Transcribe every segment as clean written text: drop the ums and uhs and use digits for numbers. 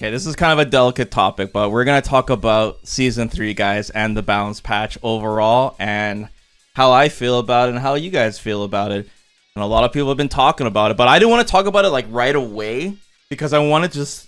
Okay, this is kind of a delicate topic, but we're going to talk about Season 3, guys, and the balance patch overall, and how I feel about it and how you guys feel about it. And a lot of people have been talking about it, but I didn't want to talk about it like right away because I wanted to just,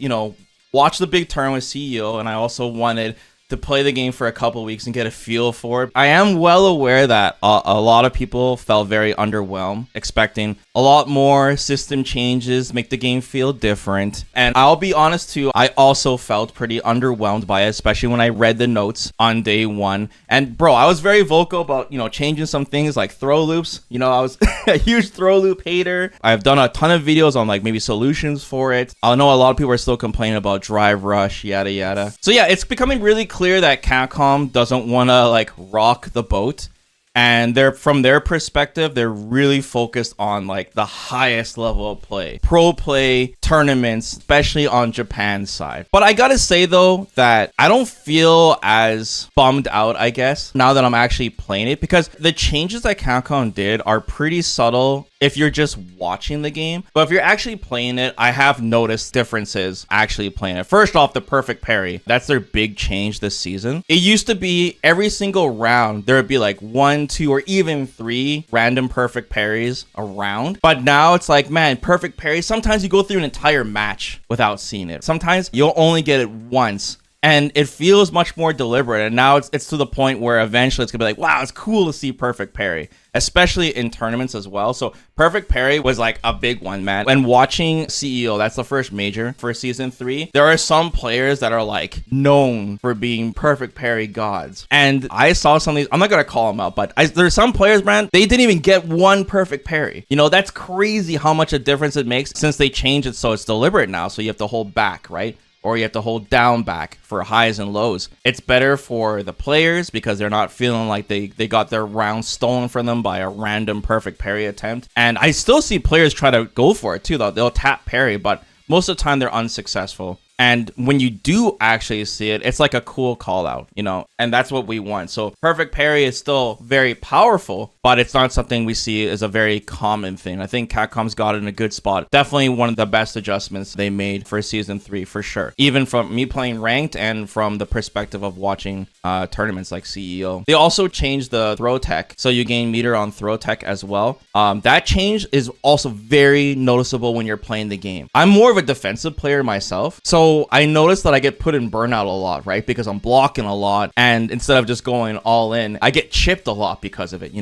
watch the big turn with CEO, and I also wanted to play the game for a couple weeks and get a feel for it. I am well aware that a lot of people felt very underwhelmed, expecting a lot more system changes, make the game feel different. And I'll be honest too, I also felt pretty underwhelmed by it, especially when I read the notes on day one. And bro, I was very vocal about, changing some things like throw loops. I was a huge throw loop hater. I've done a ton of videos on like maybe solutions for it. I know a lot of people are still complaining about drive rush, yada yada. So yeah, it's becoming really clear that Capcom doesn't want to like rock the boat, and from their perspective, they're really focused on like the highest level of play, pro play, tournaments, especially on Japan's side. But I gotta say though that I don't feel as bummed out, I guess, now that I'm actually playing it, because the changes that Capcom did are pretty subtle if you're just watching the game. But if you're actually playing it, I have noticed differences actually playing it. First off, the perfect parry. That's their big change this season. It used to be every single round, there would be like 1, 2, or even 3 random perfect parries a round. But now it's like, man, perfect parry. Sometimes you go through an entire match without seeing it. Sometimes you'll only get it once. And it feels much more deliberate. And now it's to the point where eventually it's going to be like, wow, it's cool to see perfect parry, especially in tournaments as well. So perfect parry was like a big one, man. When watching CEO, that's the first major for Season 3, there are some players that are like known for being perfect parry gods. And I saw some of these, I'm not going to call them out, but there's some players, man, they didn't even get one perfect parry. That's crazy how much a difference it makes since they changed it so it's deliberate now. So you have to hold back, right? Or you have to hold down back for highs and lows. It's better for the players because they're not feeling like they got their round stolen from them by a random perfect parry attempt. And I still see players try to go for it too, though. They'll tap parry, but most of the time they're unsuccessful. And when you do actually see it, it's like a cool call out, and that's what we want. So perfect parry is still very powerful, but it's not something we see as a very common thing. I think Capcom's got it in a good spot. Definitely one of the best adjustments they made for Season 3 for sure. Even from me playing ranked and from the perspective of watching tournaments like CEO. They also changed the throw tech, so you gain meter on throw tech as well. That change is also very noticeable when you're playing the game. I'm more of a defensive player myself, so I noticed that I get put in burnout a lot, right? Because I'm blocking a lot, and instead of just going all in, I get chipped a lot because of it,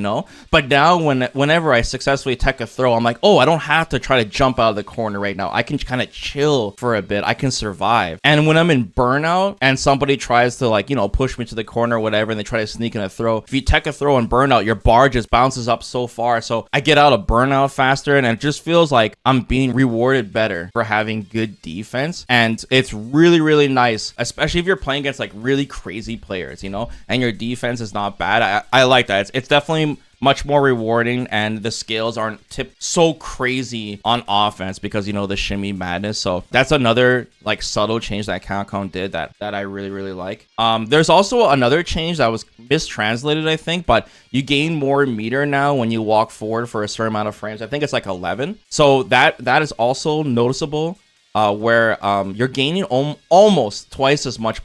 But now whenever I successfully tech a throw, I'm like, oh, I don't have to try to jump out of the corner right now. I can kind of chill for a bit. I can survive. And when I'm in burnout and somebody tries to like, push me to the corner or whatever, and they try to sneak in a throw, if you tech a throw in burnout, your bar just bounces up so far. So I get out of burnout faster, and it just feels like I'm being rewarded better for having good defense. And it's really, really nice, especially if you're playing against like really crazy players, and your defense is not bad. I like that. It's definitely much more rewarding, and the scales aren't tipped so crazy on offense because the shimmy madness. So that's another like subtle change that Capcom did that I really, really like. There's also another change that was mistranslated, I think, but you gain more meter now when you walk forward for a certain amount of frames. I think it's like 11. So that is also noticeable. Where you're gaining almost twice as much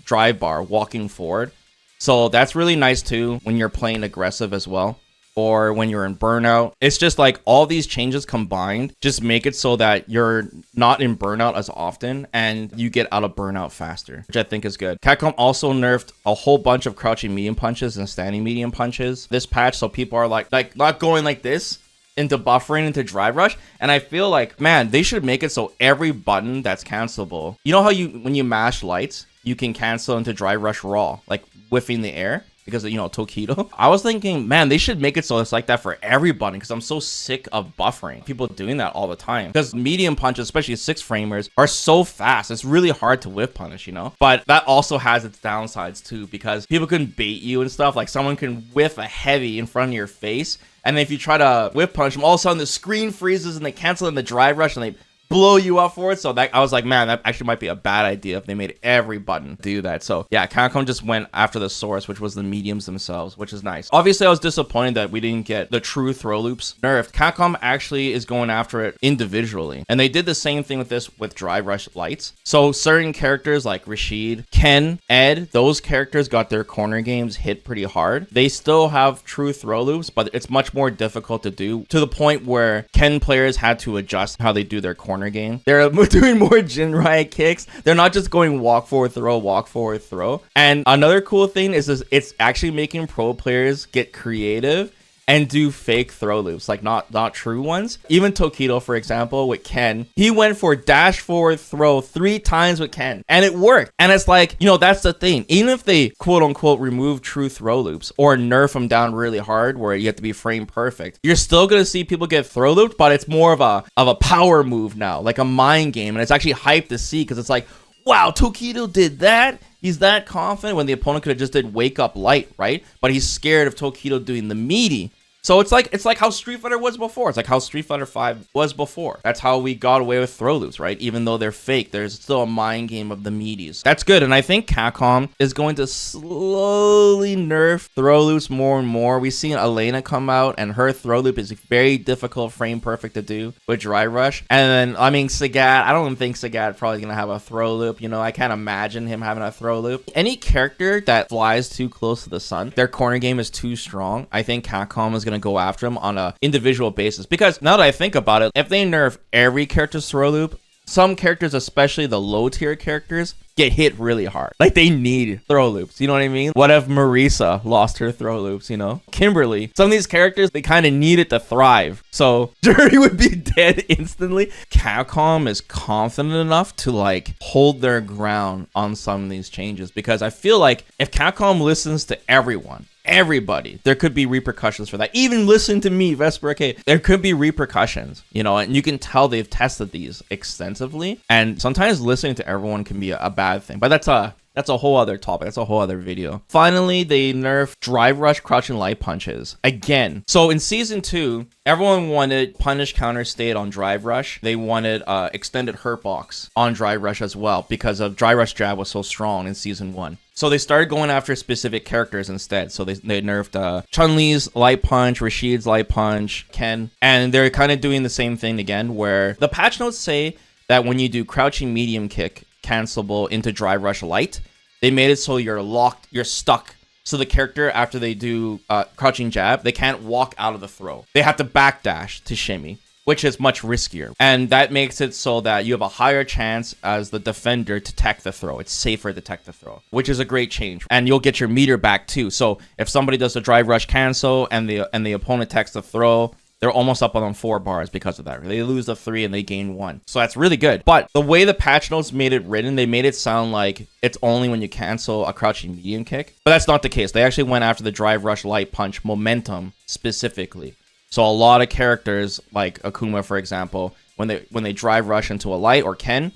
drive bar walking forward. So that's really nice too when you're playing aggressive as well, or when you're in burnout. It's just like all these changes combined just make it so that you're not in burnout as often and you get out of burnout faster, which I think is good. Capcom also nerfed a whole bunch of crouching medium punches and standing medium punches this patch, so people are like not going like this into buffering into drive rush. And I feel like, man, they should make it so every button that's cancelable, how when you mash lights, you can cancel into drive rush raw, like whiffing the air because of Tokido. I was thinking, man, they should make it so it's like that for every button, because I'm so sick of buffering people doing that all the time, because medium punches, especially 6-framers, are so fast. It's really hard to whiff punish, but that also has its downsides too, because people can bait you and stuff. Like someone can whiff a heavy in front of your face, and then if you try to whip punch them, all of a sudden the screen freezes and they cancel in the drive rush and they blow you up for it. So that I was like, man, that actually might be a bad idea if they made every button do that. So yeah, Capcom just went after the source, which was the mediums themselves, which is nice. Obviously, I was disappointed that we didn't get the true throw loops nerfed. Capcom actually is going after it individually, and they did the same thing with this with Drive Rush lights. So certain characters like Rashid, Ken, Ed, those characters got their corner games hit pretty hard. They still have true throw loops, but it's much more difficult to do, to the point where Ken players had to adjust how they do their corner game. They're doing more Jinrai kicks. They're not just going walk forward throw, walk forward throw. And another cool thing is it's actually making pro players get creative and do fake throw loops, like not true ones. Even Tokido, for example, with Ken, he went for dash forward throw 3 times with Ken, and it worked. And it's like, you know, that's the thing. Even if they quote unquote remove true throw loops or nerf them down really hard, where you have to be frame perfect, you're still gonna see people get throw looped, but it's more of a power move now, like a mind game, and it's actually hype to see because it's like, wow, Tokido did that. He's that confident when the opponent could have just did wake up light, right? But he's scared of Tokido doing the meaty. So it's like how Street Fighter was before. It's like how Street Fighter 5 was before. That's how we got away with throw loops, right? Even though they're fake, there's still a mind game of the meaties. That's good. And I think Capcom is going to slowly nerf throw loops more and more. We've seen Elena come out, and her throw loop is very difficult, frame perfect to do with Drive Rush. And then, I mean, Sagat, I don't think Sagat probably going to have a throw loop. You know, I can't imagine him having a throw loop. Any character that flies too close to the sun, their corner game is too strong. I think Capcom is going to go after him on a individual basis, because now that I think about it, if they nerf every character's throw loop, some characters, especially the low tier characters, get hit really hard. Like, they need throw loops, you know what I mean? What if Marisa lost her throw loops, you know? Kimberly, some of these characters, they kind of need it to thrive. So Jury would be dead instantly. Capcom is confident enough to like hold their ground on some of these changes, because I feel like if Capcom listens to everybody, there could be repercussions for that. Even listen to me, Vesper. Okay, there could be repercussions, you know, and you can tell they've tested these extensively. And sometimes listening to everyone can be a bad thing, but that's a whole other topic. That's a whole other video. Finally, they nerfed Drive Rush crouching light punches again. So in season 2, everyone wanted punish counter state on Drive Rush. They wanted extended hurt box on Drive Rush as well, because of Drive Rush jab was so strong in season 1. So they started going after specific characters instead. So they nerfed Chun-Li's light punch, Rashid's light punch, Ken, and they're kind of doing the same thing again, where the patch notes say that when you do crouching medium kick cancelable into Drive Rush light, they made it so you're stuck. So the character, after they do crouching jab, they can't walk out of the throw. They have to backdash to shimmy, which is much riskier. And that makes it so that you have a higher chance as the defender to tech the throw. It's safer to tech the throw, which is a great change. And you'll get your meter back too. So if somebody does a Drive Rush cancel and the opponent techs the throw, they're almost up on 4 bars because of that. They lose the 3 and they gain 1. So that's really good. But the way the patch notes made it written, they made it sound like it's only when you cancel a crouching medium kick. But that's not the case. They actually went after the Drive Rush light punch momentum specifically. So a lot of characters like Akuma, for example, when they Drive Rush into a light, or Ken,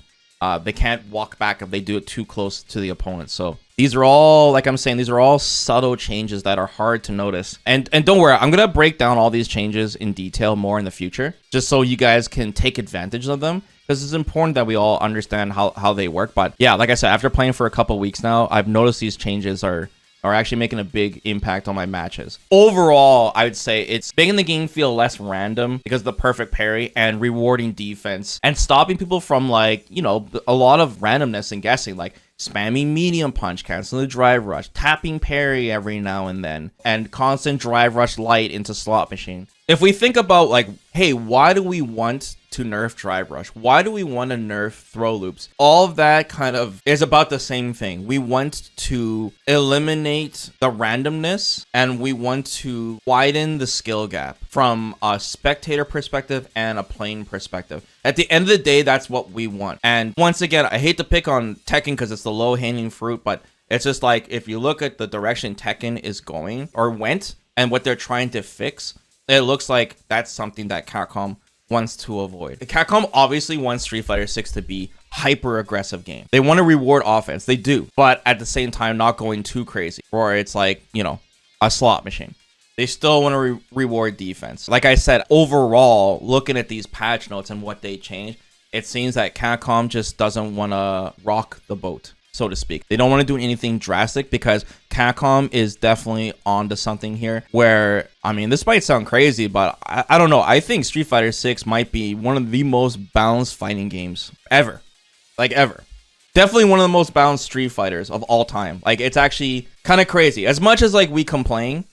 they can't walk back if they do it too close to the opponent. So these are all, like I'm saying, these are all subtle changes that are hard to notice. And don't worry, I'm going to break down all these changes in detail more in the future, just so you guys can take advantage of them, because it's important that we all understand how they work. But yeah, like I said, after playing for a couple weeks now, I've noticed these changes are actually making a big impact on my matches. Overall, I would say it's making the game feel less random because of the perfect parry and rewarding defense and stopping people from, like, you know, a lot of randomness and guessing, like spamming medium punch, canceling the Drive Rush, tapping parry every now and then, and constant Drive Rush light into slot machine. If we think about, like, hey, why do we want to nerf Drive Rush? Why do we want to nerf throw loops? All of that kind of is about the same thing. We want to eliminate the randomness, and we want to widen the skill gap from a spectator perspective and a playing perspective. At the end of the day, that's what we want. And once again, I hate to pick on Tekken because it's the low-hanging fruit, but it's just like, if you look at the direction Tekken is going or went and what they're trying to fix, it looks like that's something that Capcom wants to avoid. Capcom obviously wants Street Fighter 6 to be hyper aggressive game. They want to reward offense. They do, but at the same time, not going too crazy, or it's like, you know, a slot machine. They still want to reward defense. Like I said, overall, looking at these patch notes and what they changed, it seems that Capcom just doesn't want to rock the boat, so to speak. They don't want to do anything drastic because Capcom is definitely onto something here where, I mean, this might sound crazy, but I don't know. I think Street Fighter 6 might be one of the most balanced fighting games ever. Like, ever. Definitely one of the most balanced Street Fighters of all time. Like, it's actually kind of crazy. As much as, like, we complain,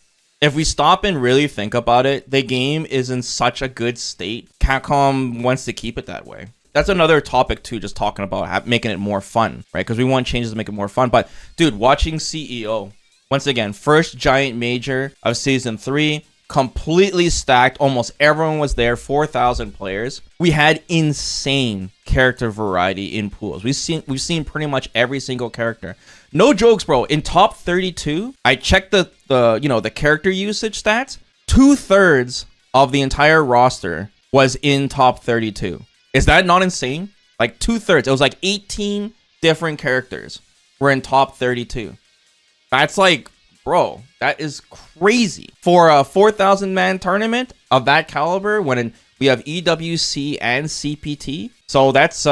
if we stop and really think about it, the game is in such a good state. Capcom wants to keep it that way. That's another topic too, just talking about making it more fun, right? Because we want changes to make it more fun. But dude, watching CEO, once again, first giant major of season 3, completely stacked. Almost everyone was there, 4,000 players. We had insane character variety in pools. We've seen pretty much every single character. No jokes, bro. In top 32, I checked the character usage stats. 2/3 of the entire roster was in top 32. Is that not insane? Like 2/3. It was like 18 different characters were in top 32. That's like, bro, that is crazy. For a 4,000 man tournament of that caliber, when we have EWC and CPT. So that's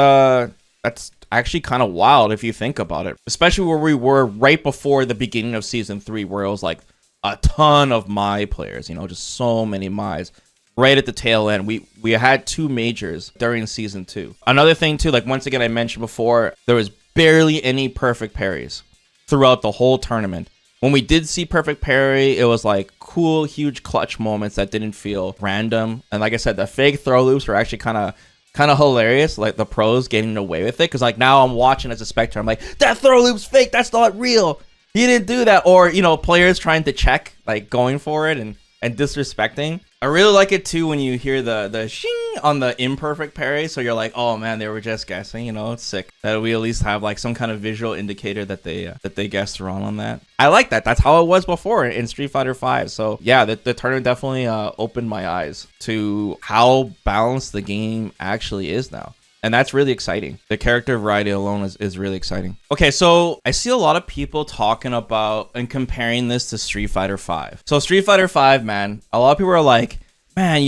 actually kind of wild if you think about it. Especially where we were right before the beginning of season 3, where it was like a ton of Mai players, just so many Mais. Right at the tail end, we had 2 majors during season 2. Another thing too, like once again, I mentioned before, there was barely any perfect parries throughout the whole tournament. When we did see perfect parry, it was like cool, huge clutch moments that didn't feel random. And like I said, the fake throw loops were actually kind of hilarious, like the pros getting away with it. Because like now I'm watching as a spectator, I'm like, that throw loop's fake, that's not real. He didn't do that. Or, players trying to check, like going for it and disrespecting. I really like it too when you hear the shing on the imperfect parry, so you're like, oh man, they were just guessing. It's sick that we at least have like some kind of visual indicator that they guessed wrong on that. I like that. That's how it was before in Street Fighter 5. So yeah, the tournament definitely opened my eyes to how balanced the game actually is now. And that's really exciting. The character variety alone is really exciting. Okay, so I see a lot of people talking about and comparing this to Street Fighter 5. So Street Fighter 5, man, a lot of people are like, man,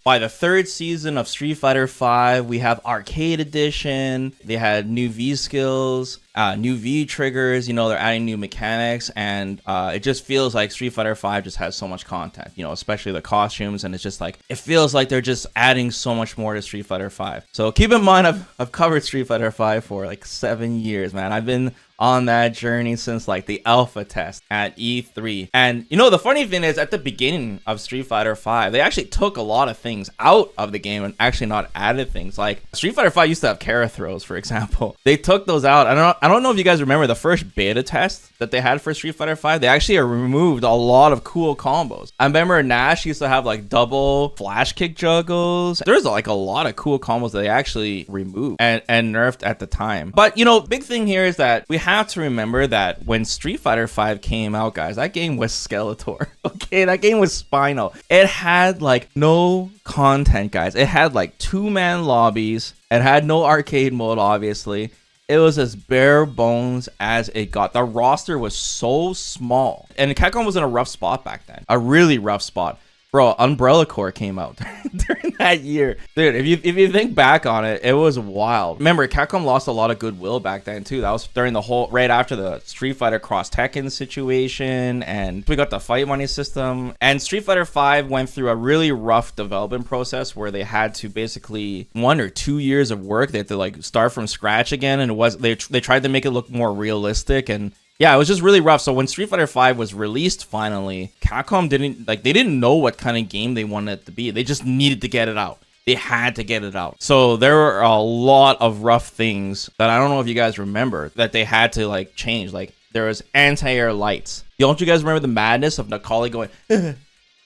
by the 3rd season of Street Fighter 5, we have Arcade Edition. They had new V skills, new V triggers. They're adding new mechanics, and it just feels like Street Fighter 5 just has so much content. Especially the costumes, and it's just like it feels like they're just adding so much more to Street Fighter 5. So keep in mind, I've covered Street Fighter 5 for like 7 years, man. I've been on that journey since like the alpha test at E3. And the funny thing is, at the beginning of Street Fighter 5, they actually took a lot of things out of the game and actually not added things. Like Street Fighter 5 used to have Kara throws, for example. They took those out. I don't know if you guys remember the first beta test that they had for Street Fighter 5. They actually removed a lot of cool combos. I remember Nash used to have like double flash kick juggles. There's like a lot of cool combos that they actually removed and nerfed at the time. But big thing here is that we have to remember that when Street Fighter 5 came out, guys, that game was Skeletor. Okay, that game was Spinal. It had like no content, guys. It had like 2-man lobbies. It had no arcade mode, obviously. It was as bare bones as it got. The roster was so small. And Capcom was in a rough spot back then. A really rough spot. Bro, Umbrella Corps came out during that year. Dude, if you think back on it, it was wild. Remember, Capcom lost a lot of goodwill back then too. That was during right after the Street Fighter Cross Tekken situation, and we got the fight money system. And Street Fighter 5 went through a really rough development process where they had to basically 1 or 2 years of work. They had to like start from scratch again, and they tried to make it look more realistic, and yeah, it was just really rough. So when Street Fighter 5 was released finally, Capcom didn't know what kind of game they wanted it to be. They just needed to get it out. They had to get it out. So there were a lot of rough things that I don't know if you guys remember that they had to like change. Like there was anti-air lights. Don't you guys remember the madness of Nakali going, ugh,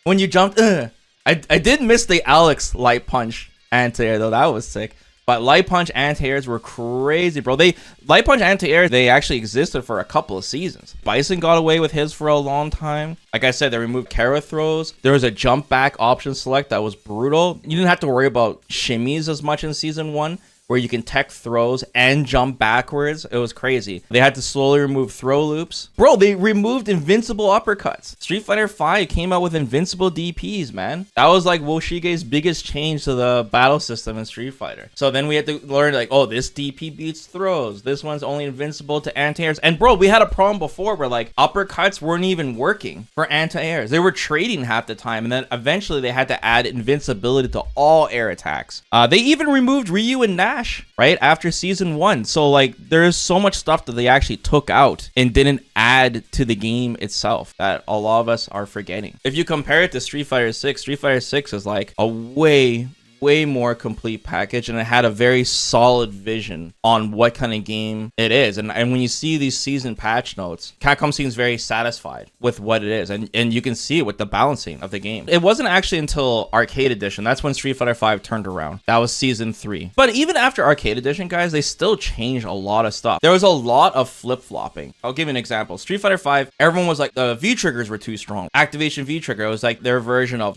when you jumped? Ugh. I did miss the Alex light punch anti-air though. That was sick. But Light Punch anti-airs were crazy, bro. Light Punch anti-air, they actually existed for a couple of seasons. Bison got away with his for a long time. Like I said, they removed Kara throws. There was a jump back option select that was brutal. You didn't have to worry about shimmies as much in season 1. where you can tech throws and jump backwards. It was crazy. They had to slowly remove throw loops. Bro, they removed invincible uppercuts. Street Fighter V came out with invincible DPs, man. That was like Woshige's biggest change to the battle system in Street Fighter. So then we had to learn like, oh, this DP beats throws. This one's only invincible to anti-airs. And bro, we had a problem before where like uppercuts weren't even working for anti-airs. They were trading half the time. And then eventually they had to add invincibility to all air attacks. They even removed Ryu and Nash, right? After season 1. So like there's so much stuff that they actually took out and didn't add to the game itself that a lot of us are forgetting. If you compare it to Street Fighter 6, Street Fighter 6 is like a way more complete package, and it had a very solid vision on what kind of game it is. And when you see these season patch notes, Capcom seems very satisfied with what it is, and you can see it with the balancing of the game. It wasn't actually until Arcade Edition, that's when Street Fighter V turned around. That was season 3. But even after Arcade Edition, guys, they still changed a lot of stuff. There was a lot of flip-flopping. I'll give you an example. Street Fighter V, everyone was like, the V-triggers were too strong. Activation V-trigger, it was like their version of,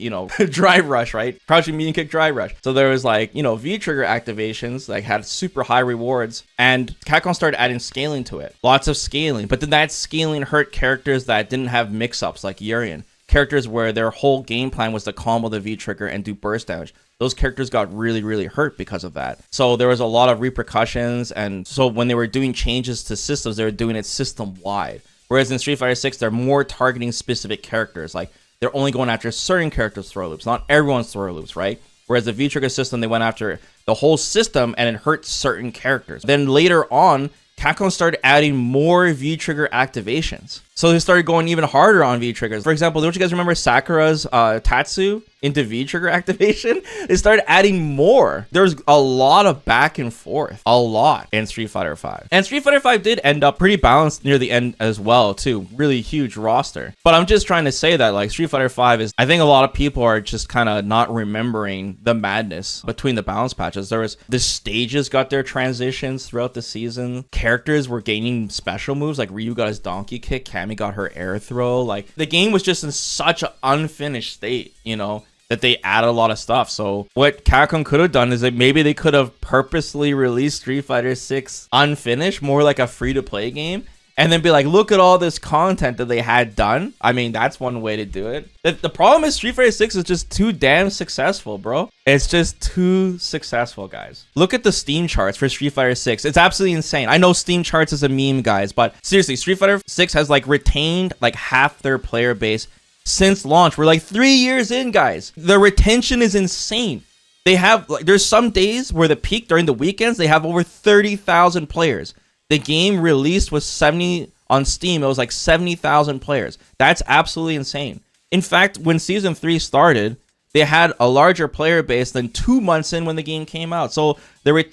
drive rush, right? Crouching medium kick drive rush. So there was like, V-trigger activations like had super high rewards, and Capcom started adding scaling to it. Lots of scaling, but then that scaling hurt characters that didn't have mix-ups like Urien. Characters where their whole game plan was to combo the V-trigger and do burst damage. Those characters got really hurt because of that. So there was a lot of repercussions, and so when they were doing changes to systems, they were doing it system-wide. Whereas in Street Fighter 6, they're more targeting specific characters. Like, they're only going after certain characters' throw loops, not everyone's throw loops, right? Whereas the V-trigger system, they went after the whole system and it hurt certain characters. Then later on, Capcom started adding more V-trigger activations. So they started going even harder on V-triggers. For example, don't you guys remember Sakura's Tatsu into V-trigger activation? They started adding more. There's a lot of back and forth. A lot in Street Fighter V. And Street Fighter V did end up pretty balanced near the end as well, too. Really huge roster. But I'm just trying to say that, like, Street Fighter V is... I think a lot of people are just kind of not remembering the madness between the balance patches. There was... The stages got their transitions throughout the season. Characters were gaining special moves, like Ryu got his donkey kick, Cammy got her air throw. Like, the game was just in such an unfinished state, that they added a lot of stuff. So what Capcom could have done is that maybe they could have purposely released Street Fighter 6 unfinished, more like a free-to-play game, and then be like, look at all this content that they had done. I mean, that's one way to do it. The problem is Street Fighter 6 is just too damn successful, bro. It's just too successful, guys. Look at the Steam charts for Street Fighter 6. It's absolutely insane. I know Steam charts is a meme, guys, but seriously, Street Fighter 6 has like retained like half their player base since launch. We're like 3 years in, guys. The retention is insane. They have like, there's some days where the peak during the weekends, they have over 30,000 players. The game released was 70 on Steam. It was like 70,000 players. That's absolutely insane. In fact, when season 3 started, they had a larger player base than 2 months in when the game came out. So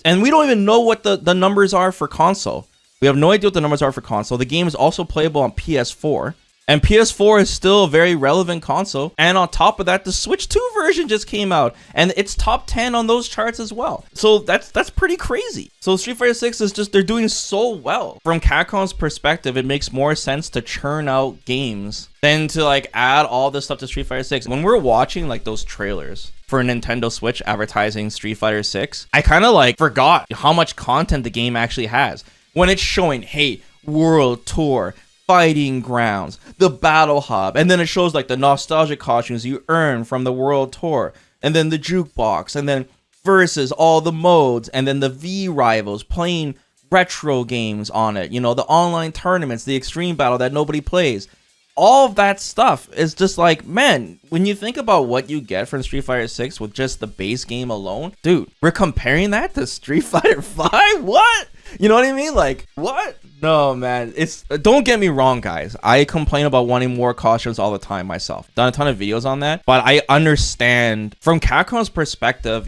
and we don't even know what the numbers are for console. We have no idea what the numbers are for console. The game is also playable on PS4. And PS4 is still a very relevant console. And on top of that, the Switch 2 version just came out. And it's top 10 on those charts as well. So that's pretty crazy. So Street Fighter 6 is just, they're doing so well. From Capcom's perspective, it makes more sense to churn out games than to like add all this stuff to Street Fighter 6. When we're watching like those trailers for Nintendo Switch advertising Street Fighter 6, I kind of like forgot how much content the game actually has. When it's showing, hey, World Tour, Fighting Grounds, the Battle Hub, and then it shows like the nostalgic costumes you earn from the World Tour, and then the jukebox, and then versus all the modes, and then the V rivals playing retro games on it, the online tournaments, the extreme battle that nobody plays. All of that stuff is just like, man, when you think about what you get from Street Fighter 6 with just the base game alone, dude, we're comparing that to Street Fighter 5? What? You know what I mean? Like, what? No, man. Don't get me wrong, guys. I complain about wanting more costumes all the time myself. Done a ton of videos on that, but I understand from Capcom's perspective,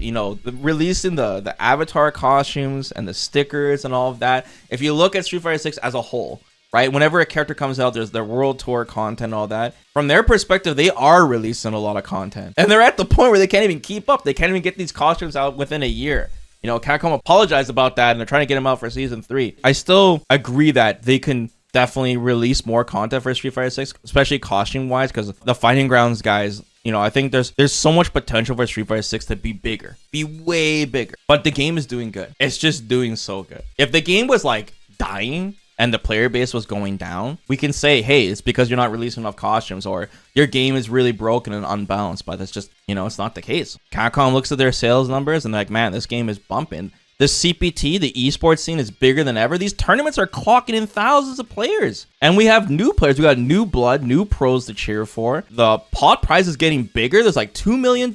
releasing the avatar costumes and the stickers and all of that. If you look at Street Fighter 6 as a whole, right? Whenever a character comes out, there's their World Tour content and all that. From their perspective, they are releasing a lot of content. And they're at the point where they can't even keep up. They can't even get these costumes out within a year. Capcom apologized about that, and they're trying to get them out for season 3. I still agree that they can definitely release more content for Street Fighter 6, especially costume-wise, because the Fighting Grounds guys, You know, I think there's so much potential for Street Fighter 6 to be bigger, be way bigger. But the game is doing good. It's just doing so good. If the game was like dying and the player base was going down, we can say, hey, it's because you're not releasing enough costumes, or your game is really broken and unbalanced. But that's just, you know, it's not the case. Capcom looks at their sales numbers and they're like, man, this game is bumping. The CPT, the esports scene, is bigger than ever. These tournaments are clocking in thousands of players. And we have new players. We got new blood, new pros to cheer for. The pot prize is getting bigger. There's like $2 million.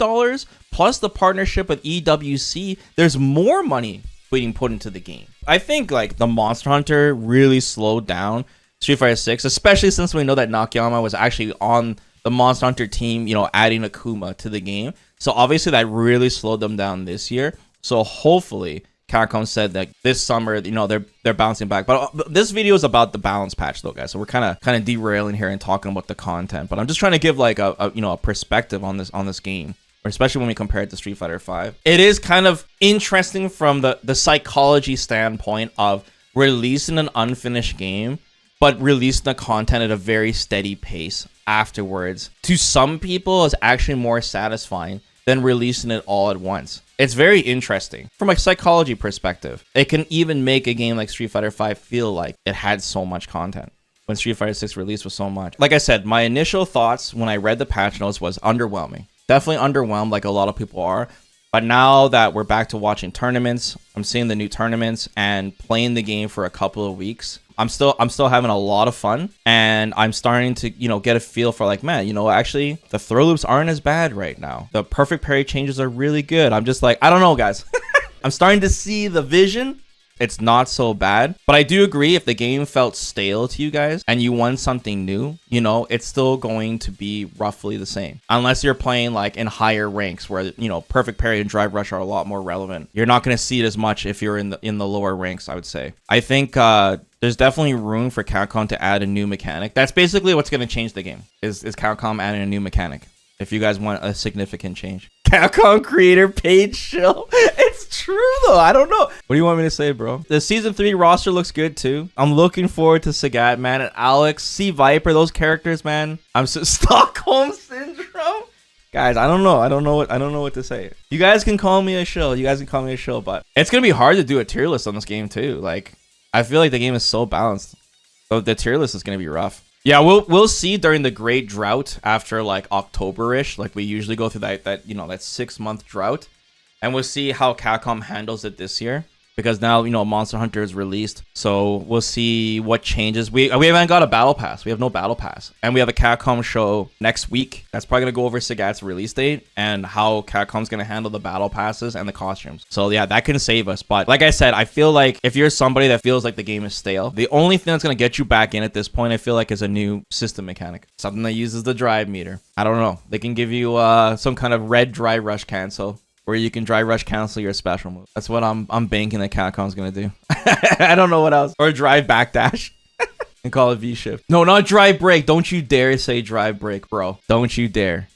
Plus the partnership with EWC. There's more money being put into the game. I think like the Monster Hunter really slowed down Street Fighter 6, especially since we know that Nakayama was actually on the Monster Hunter team, you know, adding Akuma to the game. So obviously that really slowed them down this year. So hopefully Capcom said that this summer, you know, they're bouncing back. But this video is about the balance patch, though, guys. So we're kind of derailing here and talking about the content. But I'm just trying to give like a you know, a perspective on this game, especially when we compare it to Street Fighter 5. It is kind of interesting from the psychology standpoint of releasing an unfinished game, but releasing the content at a very steady pace afterwards. To some people, it's actually more satisfying than releasing it all at once. It's very interesting from a psychology perspective. It can even make a game like Street Fighter 5 feel like it had so much content when Street Fighter 6 released was so much. Like I said, my initial thoughts when I read the patch notes was underwhelming. Definitely underwhelmed, like a lot of people are. But now that we're back to watching tournaments, I'm seeing the new tournaments and playing the game for a couple of weeks, I'm still having a lot of fun, and I'm starting to, you know, get a feel for like, man, you know, actually the throw loops aren't as bad right now. The perfect parry changes are really good. I'm just like, I don't know, guys. I'm starting to see the vision. It's not so bad, but I do agree, if the game felt stale to you guys and you want something new, you know, it's still going to be roughly the same, unless you're playing like in higher ranks where, you know, perfect parry and drive rush are a lot more relevant. You're not going to see it as much if you're in the lower ranks, I would say. I think there's definitely room for Capcom to add a new mechanic. That's basically what's going to change the game, is Capcom adding a new mechanic, if you guys want a significant change. Capcom creator page shill. It's true though. I don't know. What do you want me to say, bro? The season 3 roster looks good too. I'm looking forward to Sagat, man, and Alex, C Viper, those characters, man. I'm so Stockholm syndrome. Guys, I don't know what to say. You guys can call me a shill. But it's gonna be hard to do a tier list on this game too. Like, I feel like the game is so balanced. So the tier list is gonna be rough. Yeah, we'll see during the great drought after like October-ish. Like we usually go through that you know, that 6-month drought, and we'll see how Capcom handles it this year, because now, you know, Monster Hunter is released, so we'll see what changes. We haven't got a battle pass. We have no battle pass, and we have a Capcom show next week that's probably gonna go over Sagat's release date and how Capcom's gonna handle the battle passes and the costumes. So yeah, that can save us. But like I said, I feel like if you're somebody that feels like the game is stale, the only thing that's gonna get you back in at this point, I feel like, is a new system mechanic, something that uses the drive meter. I don't know. They can give you some kind of red dry rush cancel, where you can dry rush cancel your special move. That's what I'm banking that Capcom's gonna do. I don't know what else. Or drive backdash and call it V shift. No, not drive break. Don't you dare say drive break, bro. Don't you dare.